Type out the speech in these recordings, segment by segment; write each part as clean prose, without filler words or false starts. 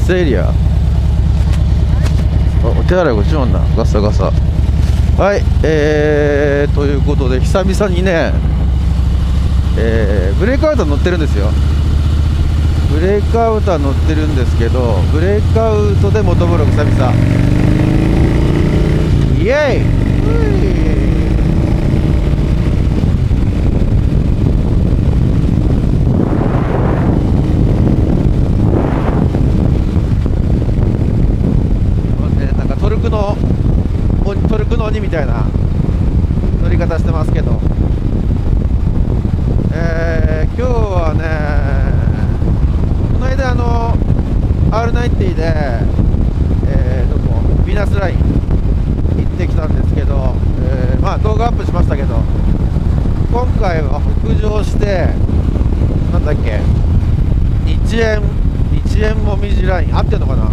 スエリア。お手洗いこっちもんだ。ガサガサ。はい、ということで久々にね、ブレイクアウト乗ってるんですよ。ブレイクアウトは乗ってるんですけど、ブレイクアウトでモトブログ久々。イエイ。なんかトルクの鬼みたいな乗り方してますけど、今日はね、この間RnineTで、どこビーナスライン行ってきたんですけど、まあ動画アップしましたけど、今回は北上してなんだっけ、日塩もみじライン合ってんのかな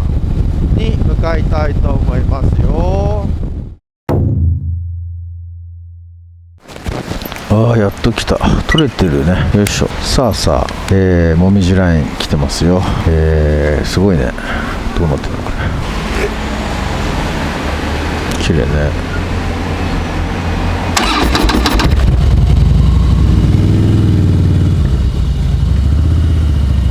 に向かいたいと思いますよ。ああ、やっと来た。取れてるね。よいしょ。さあさあ、もみじライン来てますよ。すごいね。どうなってるのこれ。綺麗ね。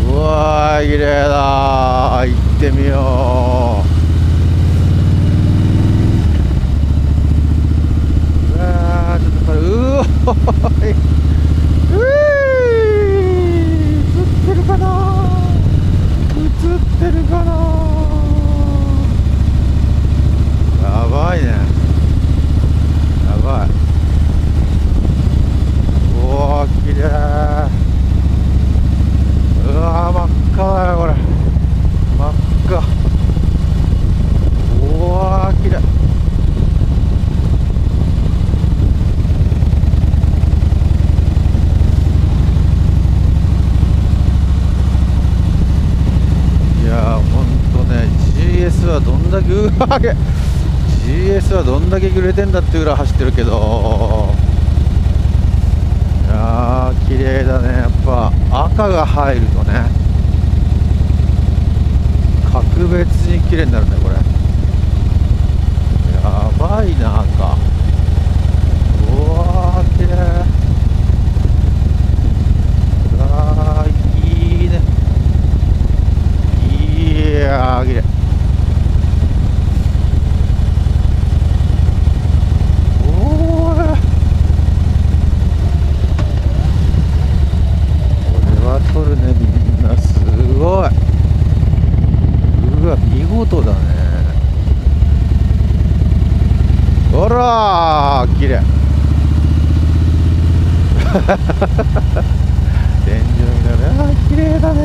うわー、綺麗だー。行ってみよう。うおーい、映ってるかな、映ってるかな。やばいね、やばい。おー、きれい。うわー、真っ赤だよこれ、真っ赤。おー、きれい。GS はどんだけGS はどんだけ揺れてんだっていうぐらい走ってるけど、いやー綺麗だね。やっぱ赤が入るとね、格別に綺麗になるねこれ。やばいな、赤。うわー綺麗。うわーいいね。いやー綺麗。撮るね、みんなすごい。うわ、見事だね。ほらー、綺麗。天井見ながら、綺麗だね。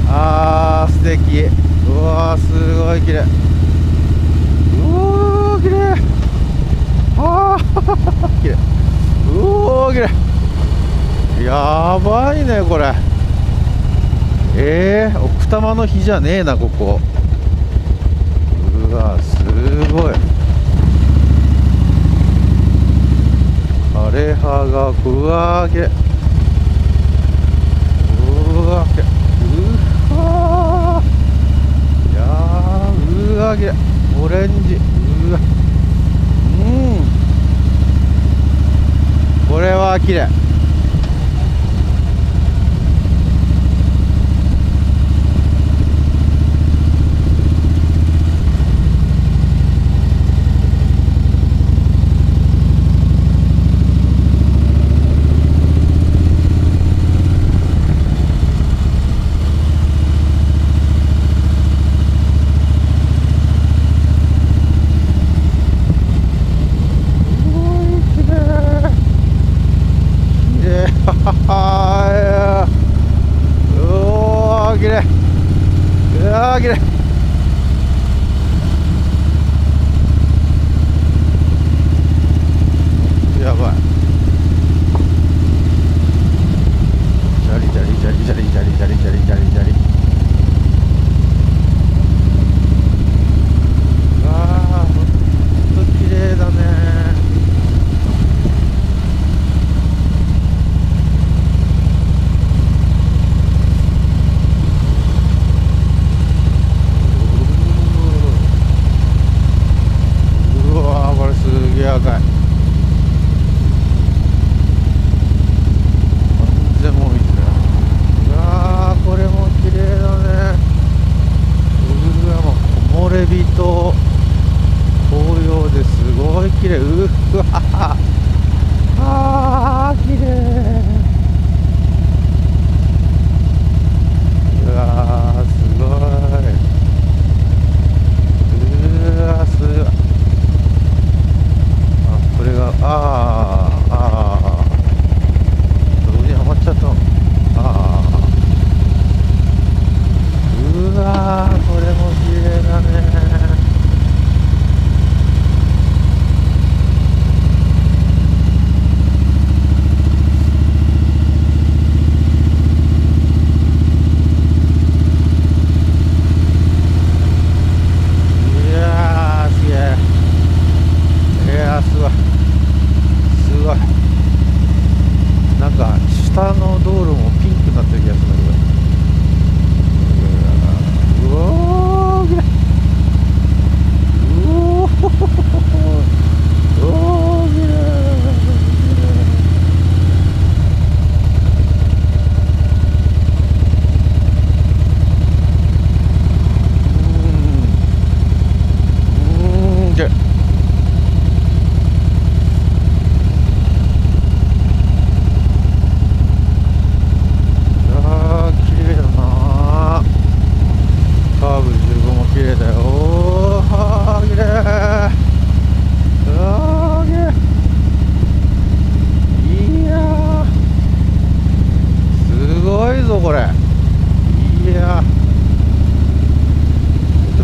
あー、素敵。うわー、すごい綺麗。うおー、綺麗。あー綺麗。うおー、綺麗。やばいねこれ。奥多摩の日じゃねえなここ。うわすごい。枯葉がうわーきれい。うわきれい。うわー、いやー、うわきれい。オレンジ。うわ、これはきれい。綺麗。やばい。ジャリジャリジャリジャリジャリジャリジャリジャリジャリ。うわー、ほんと綺麗だね。いや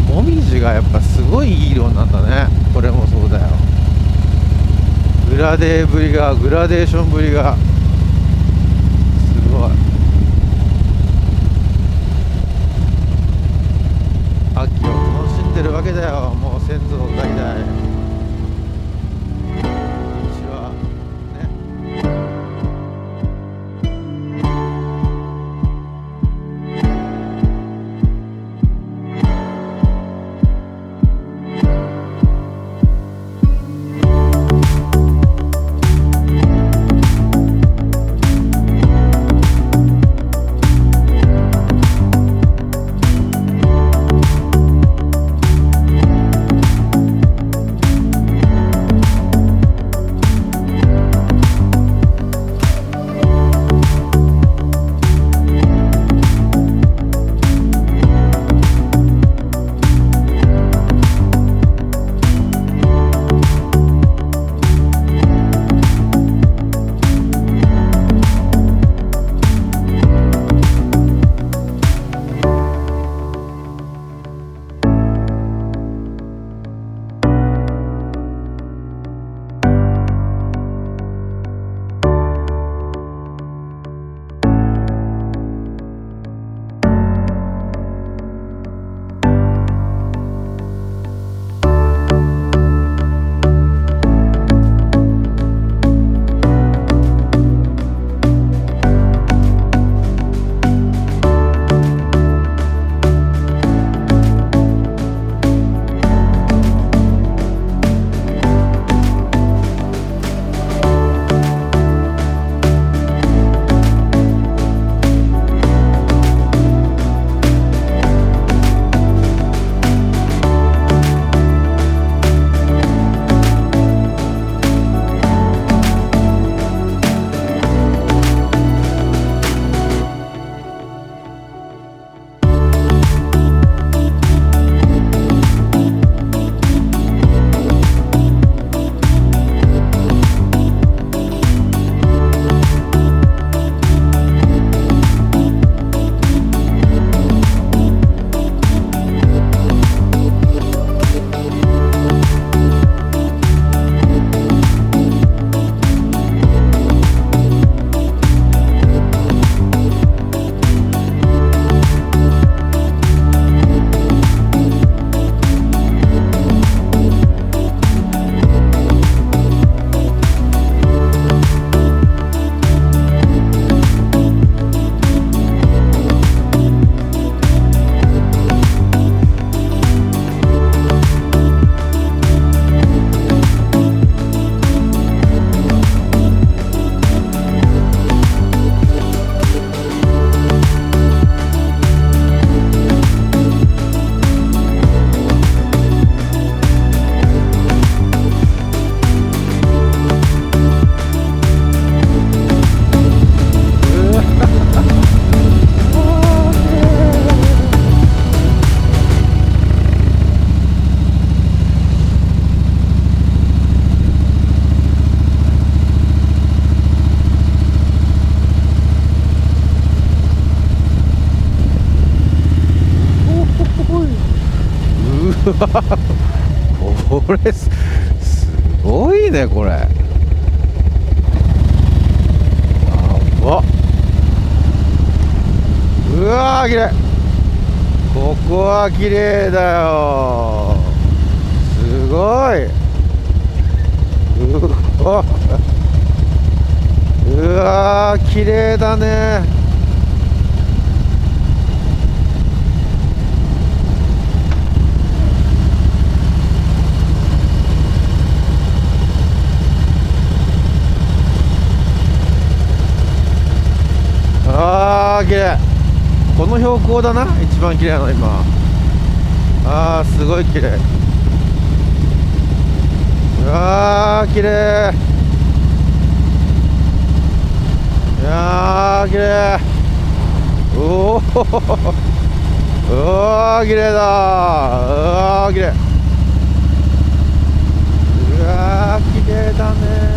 もみじがやっぱすごいいい色なんだね。これもそうだよ。グラデーションぶりがすごい。秋を楽しんでるわけだよ、もう先祖代々。これすごいね、これ。やばっ。うわー、綺麗。ここは綺麗だよ。すごい。うわー、綺麗だね。あー、綺麗。この標高だな、一番綺麗なの今。あー、すごい綺麗。うわー、綺麗。いやー、綺麗。おお、うわー、綺麗だ。うわー、綺麗。うわー、綺麗だね。